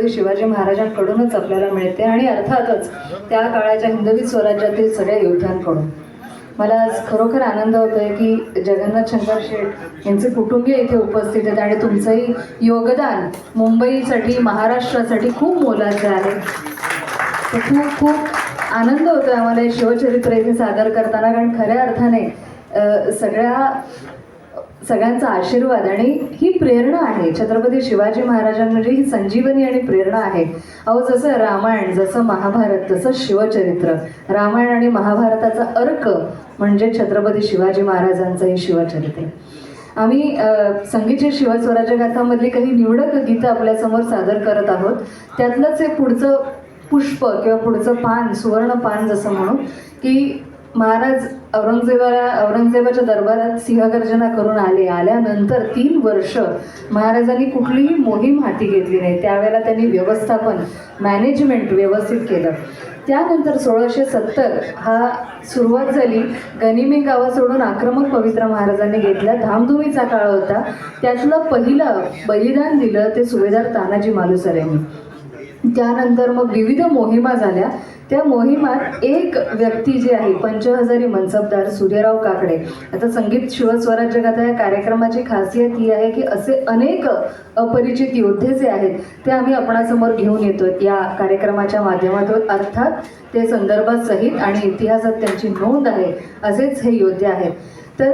छत्रपती शिवाजी महाराजांकडूनच आपल्याला मिळते आणि अर्थातच त्या काळाच्या हिंदवी स्वराज्यातील सगळ्या योद्ध्यांकडून. मला आज खरोखर आनंद होतोय की जगन्नाथ शंकर शेठ यांचे कुटुंबीय इथे उपस्थित आहेत आणि तुमचंही योगदान मुंबईसाठी महाराष्ट्रासाठी खूप मोलाचं आहे. तर खूप खूप आनंद होतोय आम्हाला हे शिवचरित्र इथे सादर करताना, कारण खऱ्या अर्थाने सगळ्यांचा आशीर्वाद आणि ही प्रेरणा आहे. छत्रपती शिवाजी महाराजांना म्हणजे ही संजीवनी आणि प्रेरणा आहे. अहो, जसं रामायण, जसं महाभारत, तसं शिवचरित्र. रामायण आणि महाभारताचा अर्क म्हणजे छत्रपती शिवाजी महाराजांचं हे शिवचरित्र. आम्ही संगीतच्या शिवस्वराज्य गाथामधली काही निवडक गीतं आपल्यासमोर सादर करत आहोत. त्यातलंच एक पुढचं पुष्प किंवा पुढचं पान, सुवर्ण पान जसं म्हणू, की महाराज औरंगजेबाच्या दरबारात सिंहगर्जना करून आल्यानंतर 3 वर्ष महाराजांनी कुठलीही मोहीम हाती घेतली नाही. त्यावेळेला त्यांनी व्यवस्थापन, मॅनेजमेंट व्यवस्थित केलं. त्यानंतर 1670 हा सुरुवात झाली. गनिमी गावा सोडून आक्रमक पवित्रा महाराजांनी घेतला. धामधुमीचा काळ होता. त्यातलं पहिलं बलिदान दिलं ते सुभेदार तानाजी मालुसरे यांनी. त्यानंतर मग विविध मोहिमा झाल्या. त्या मोहिमात एक व्यक्ती जी आहे, पंचहजारी मनसबदार सूर्यराव काकडे. आता संगीत शिवस्वराज्य गाथा या कार्यक्रमाची खासियत ही आहे की असे अनेक अपरिचित योद्धे जे आहेत ते आम्ही आपणासमोर घेऊन येतो या कार्यक्रमाच्या माध्यमातून. अर्थात ते संदर्भात सहित आणि इतिहासात त्यांची नोंद आहे असेच हे योद्धे आहेत. तर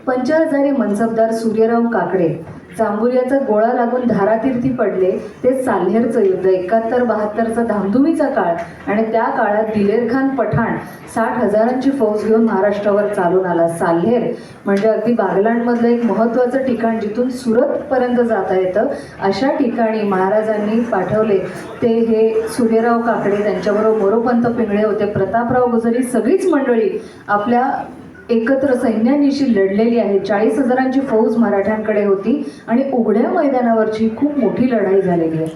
पंचहजारी मनसबदार सूर्यराव काकडे जांभुरियाचा गोळा लागून धारातीर्थी पडले. ते साल्हेरचं युद्ध 71-72चा धामधुमीचा काळ आणि त्या काळात दिलेरखान पठाण 60,000ची फौज घेऊन महाराष्ट्रावर चालून आला. साल्हेर म्हणजे अगदी बागलाणमधलं एक महत्त्वाचं ठिकाण जिथून सुरतपर्यंत जाता येतं. अशा ठिकाणी महाराजांनी पाठवले ते हे सूर्यराव काकडे. त्यांच्याबरोबर मोरोपंत पिंगळे होते, प्रतापराव गुजरी, सगळीच मंडळी आपल्या एकत्र सैन्यानिशी लढलेली आहे. 40,000ची फौज मराठ्यांकडे होती आणि उघड्या मैदानावरची खूप मोठी लढाई झालेली आहे.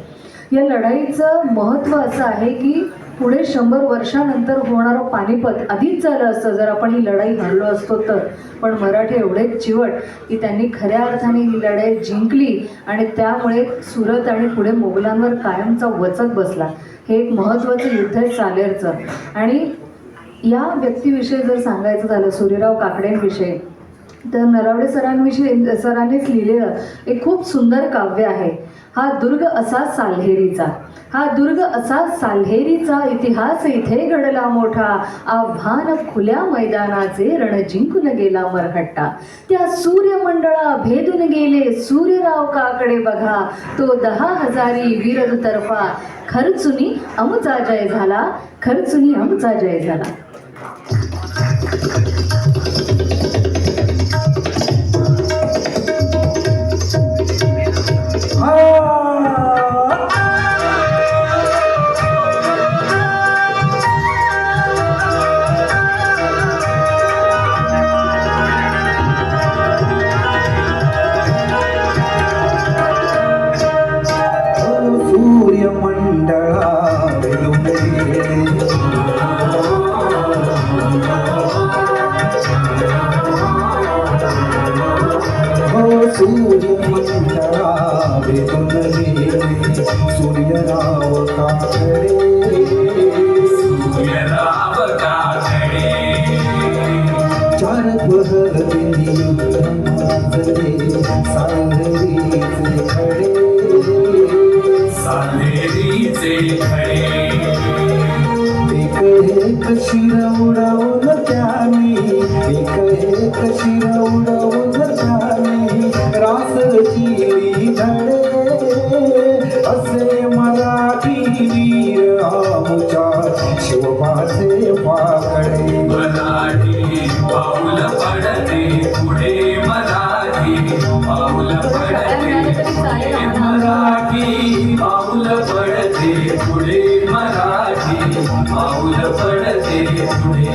या लढाईचं महत्त्व असं आहे की पुढे 100 वर्षानंतर होणारं पानिपत आधीच झालं असतं जर आपण ही लढाई हरलो असतो तर. पण मराठी एवढे चिवट की त्यांनी खऱ्या अर्थाने ही लढाई जिंकली आणि त्यामुळे सुरत आणि पुढे मोगलांवर कायमचा वचक बसला. हे एक महत्त्वाचं युद्ध आहे सालेरचं. आणि या व्यक्तीविषयी जर सांगायचं झालं, सूर्यराव काकडेंविषयी, तर नरावडे सरांनीच लिहिलेलं एक खूप सुंदर काव्य आहे. हा दुर्ग असा साल्हेरीचा, हा दुर्ग असा साल्हेरीचा, इतिहास इथे घडला मोठा, आव्हान खुल्या मैदानाचे, रण जिंकून गेला मरहट्टा. त्या सूर्यमंडळा भेदून गेले सूर्यराव काकडे बघा, तो 10,000 वीरदुतर्फा, खर्चुनी आमचा जय झाला, खर्चुनी आमचा जय झाला. सूर्यराव काकडे, सूर्यराव काकडे, चार पहर माजले साल्हेरीचे खडे, साल्हेरीचे खडे. एक शिर उडवून त्यानी, एक शिर उडवून त्यानी, रास चिरी धडे, असे मराठी वीर आमच्या शिवबाचे वाकडे. मराठी पाऊल पडते पुढे, मराठी पाऊल पडते पुढे, मराठी पाऊल पडते पुढे, मराठी पाऊल पडते पुढे.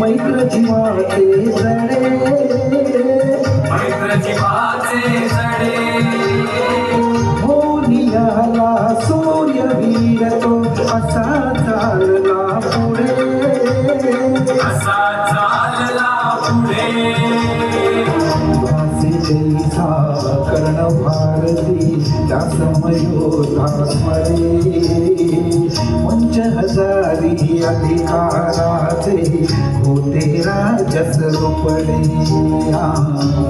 मैत्र जीवाचे जडे, मैत्र जीवाचे असे जडे हो निघाला सूर्यवीर तो असा चालला पुढे असा चालला पुढे जैसा कर्ण भारती त्या समयोधा स्मरे 50,000 अधिकाराचे होते राजस रूपडे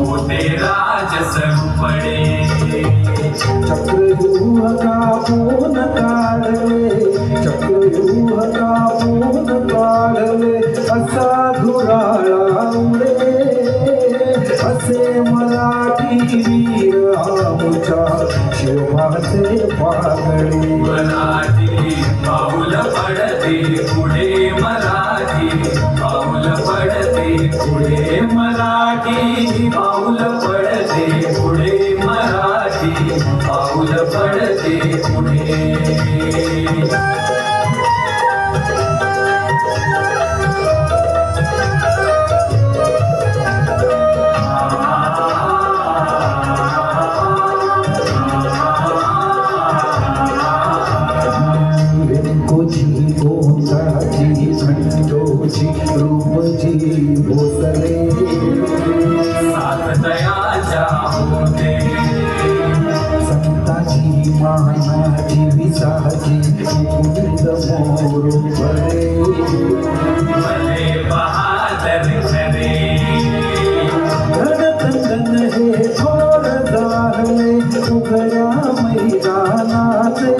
होते राजस रूपडे चक्रव्यूह कापून काढले चक्रव्यूह कापून काढले असा धुराळा उडे असे मराठी वीर आमच्या शिवाचे पागळे मराठी पाऊल पडते पुढे मराठी पाऊल पडते पुढे मराठी पाऊल पडते पुढे मराठी पाऊल पडते पुढे रूपजी भोसले सात दयाच्या होते संताची मानाची विसाची उदित मोर भरे भले बहादर खरे रणकंदन हे थोर झाले उघड्या मैदानाचे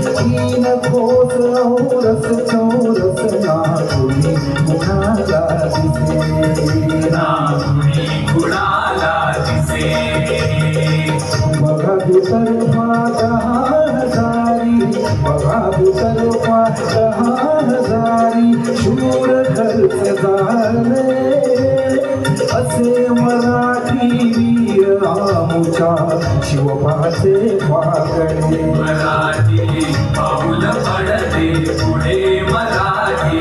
तीन कोस औरस चौरस नागुनी कुणाला दिसे नागुनी कुणाला दिसे बघा दुतर्फा 10,000 बघा दुतर्फा 10,000 शूर खर्च झाले असे मराठी वीर आमच्या शिवबाचे पागळे मराठी पाऊल पडते पुढे मराठी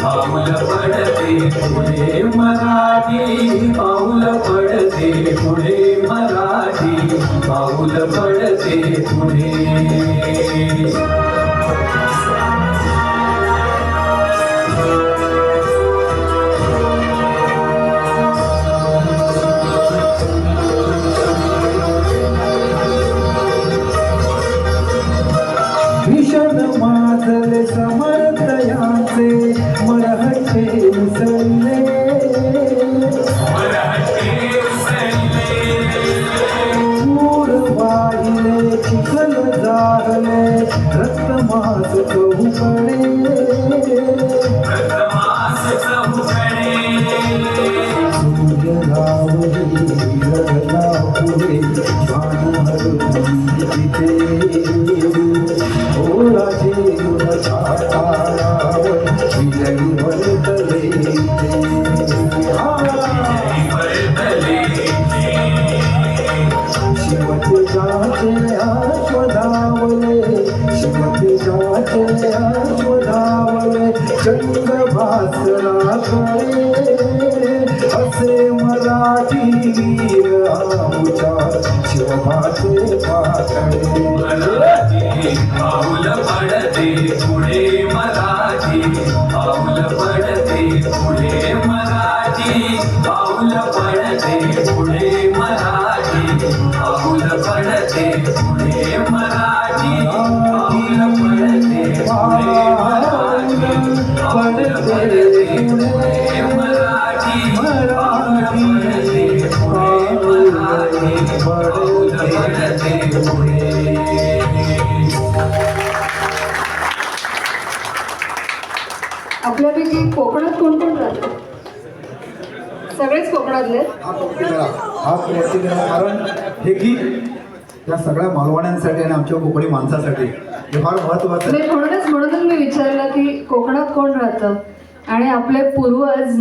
पाऊल पडते पुढे मराठी पाऊल पडते पुढे मराठी पाऊल पडते पुढे भीषण माजले समर्थयाचे मराठे उसळले पूर वाहिले चिखल जाहले रक्तमास चौकडे सूर्य रावली रडला पुढे भानुहर तिथे चंद्र भासला असे मराठी वीर आमच्या शिवबाचे पागळे मराठी पाऊल पडते पुढे मराठी पाऊल पडते पुढे मराठी पाऊल पडते पुढे मराठी पाऊल पडते पुढे मराठी पाऊल पडते पुढे मराठी पुढे मराठी मराठी पाऊल पडते पुढे आपल्यापैकी कोकणात कोण कोण राहतं? सगळेच कोकणातले हात वरती करा कारण हे गीत या सगळ्या मालवण्यांसाठी आणि आमच्या कोकणी माणसासाठी हे फार महत्त्वाचं आहे. म्हणूनच मी विचारलं की कोकणात कोण राहतं आणि आपले पूर्वज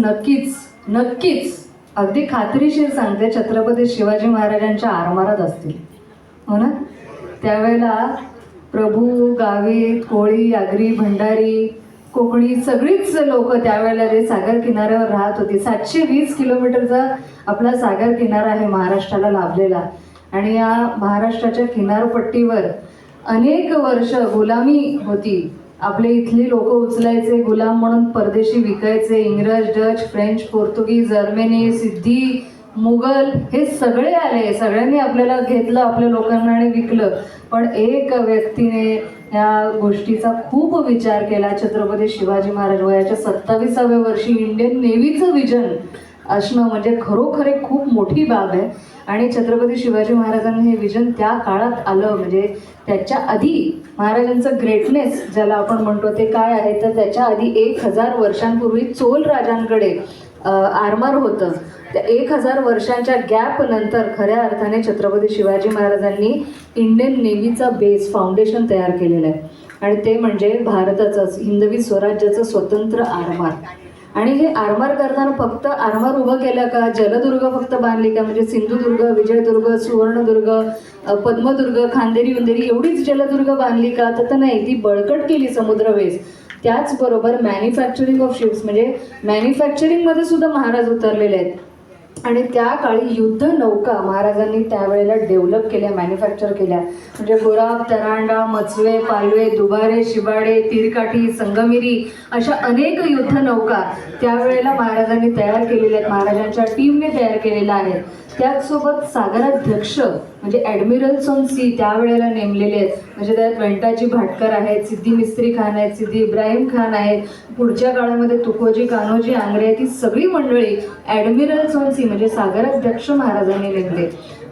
नक्कीच अगदी खात्रीशीर सांगते छत्रपती शिवाजी महाराजांच्या आरमारात असतील, हो ना? त्यावेळेला प्रभू, गावित, कोळी, आगरी, भंडारी कोकणी सगळीच लोक त्यावेळेला जे सागर किनाऱ्यावर राहत होती. 720 किलोमीटरचा आपला सागर किनारा आहे महाराष्ट्राला लाभलेला. आणि या महाराष्ट्राच्या किनारपट्टीवर अनेक वर्ष गुलामी होती. आपले इथली लोक उचलायचे गुलाम म्हणून, परदेशी विकायचे. इंग्रज, डच, फ्रेंच, पोर्तुगीज, जर्मनी, सिद्धी, मुघल हे सगळे आले. सगळ्यांनी आपल्याला घेतलं, आपल्या लोकांना आणि विकलं. पण एक व्यक्तीने या गोष्टीचा खूप विचार केला. छत्रपती शिवाजी महाराज वयाच्या 27व्या वर्षी इंडियन नेव्हीचं विजन असणं म्हणजे खरोखर एक खूप मोठी बाब आहे. आणि छत्रपती शिवाजी महाराजांनी हे विजन त्या काळात आलं. म्हणजे त्याच्या आधी महाराजांचं ग्रेटनेस ज्याला आपण म्हणतो ते काय आहे, तर त्याच्या आधी 1000 वर्षांपूर्वी चोल राजांकडे आरमार होतं. त्या 1000 वर्षांच्या गॅप नंतर खऱ्या अर्थाने छत्रपती शिवाजी महाराजांनी इंडियन नेव्हीचा बेस फाउंडेशन तयार केलेलं आहे. आणि ते म्हणजे भारताचंच हिंदवी स्वराज्याचं स्वतंत्र आरमार. आणि हे आरमार करताना फक्त आरमार उभं केलं का, जलदुर्ग फक्त बांधली का, म्हणजे सिंधुदुर्ग, विजयदुर्ग, सुवर्णदुर्ग, पद्मदुर्ग, खांदेरी उंदेरी एवढीच जलदुर्ग बांधली का, तर नाही, ती बळकट केली समुद्रवेस. त्याचबरोबर मॅन्युफॅक्चरिंग ऑफ शिप्स म्हणजे मॅन्युफॅक्चरिंगमध्ये सुद्धा महाराज उतरलेले आहेत. आणि त्या काळी युद्ध नौका महाराजांनी त्यावेळेला डेव्हलप केल्या, मॅन्युफॅक्चर केल्या. म्हणजे गुराब, तरांडा, मचवे, पालवे, दुबारे, शिबाडे, तीरकाठी, संगमिरी अशा अनेक युद्ध नौका त्यावेळेला महाराजांनी तयार केलेल्या आहेत, महाराजांच्या टीमने तयार केलेल्या आहेत. त्याचसोबत सागराध्यक्ष म्हणजे ॲडमिरल्स ऑन सी त्यावेळेला नेमलेले आहेत. म्हणजे त्यात वेंटाजी भाटकर आहेत, सिद्धी मिस्त्री खान आहेत, सिद्धी इब्राहिम खान आहेत. पुढच्या काळामध्ये तुकोजी, कान्होजी आंग्रे ही सगळी मंडळी ॲडमिरल्स ऑन सी म्हणजे सागराध्यक्ष महाराजांनी नेमले.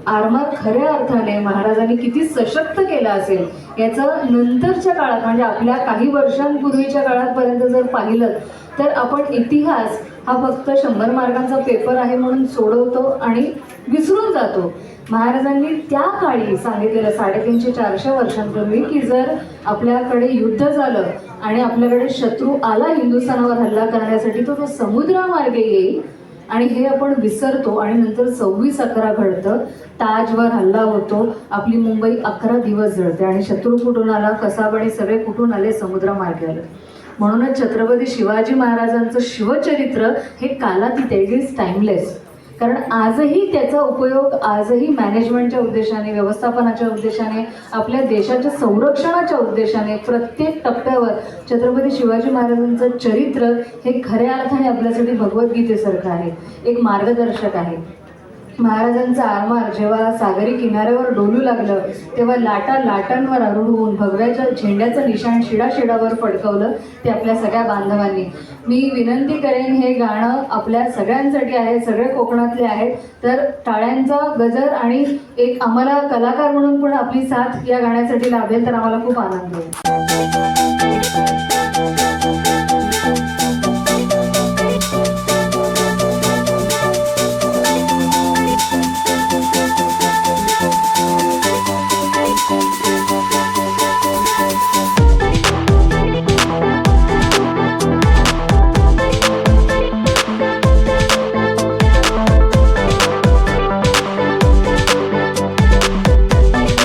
आरमार खऱ्या अर्थाने महाराजांनी किती सशक्त केला असेल याचं नंतरच्या काळात म्हणजे आपल्या काही वर्षांपूर्वीच्या काळापर्यंत जर पाहिलं तर आपण इतिहास हा फक्त 100 मार्कांचा पेपर आहे म्हणून सोडवतो आणि विसरून जातो. महाराजांनी त्या काळी सांगितलेलं 350-400 वर्षांपूर्वी की जर आपल्याकडे युद्ध झालं आणि आपल्याकडे शत्रू आला हिंदुस्थानावर हल्ला करण्यासाठी तर तो समुद्रामार्गे येईल. आणि हे आपण विसरतो. आणि नंतर 26/11 घडतं, ताजवर हल्ला होतो, आपली मुंबई 11 दिवस जळते. आणि शत्रू कुठून आला, कसाबणी सगळे कुठून आले, समुद्रामार्गे आले. म्हणूनच छत्रपती शिवाजी महाराजांचं शिवचरित्र हे कालातीत आहे, इट इज टाइमलेस. कारण आजही त्याचा उपयोग आजही मॅनेजमेंटच्या उद्देशाने, व्यवस्थापनाच्या उद्देशाने, आपल्या देशाच्या संरक्षणाच्या उद्देशाने प्रत्येक टप्प्यावर छत्रपती शिवाजी महाराजांचं चरित्र हे खऱ्या अर्थाने आपल्यासाठी भगवद्गीतेसारखं आहे, एक मार्गदर्शक आहे. महाराजांचं आरमार जेव्हा सागरी किनाऱ्यावर डोलू लागलं तेव्हा लाटांवर आरूढ भगव्याच्या झेंड्याचं निशाण शिडाशिडावर फडकवलं ते आपल्या सगळ्या बांधवांनी. मी विनंती करेन, हे गाणं आपल्या सगळ्यांसाठी आहे, सगळे कोकणातले आहेत, तर टाळ्यांचा गजर आणि एक आम्हाला कलाकार म्हणून पण आपली साथ या गाण्यासाठी लाभेल तर आम्हाला खूप आनंद होईल.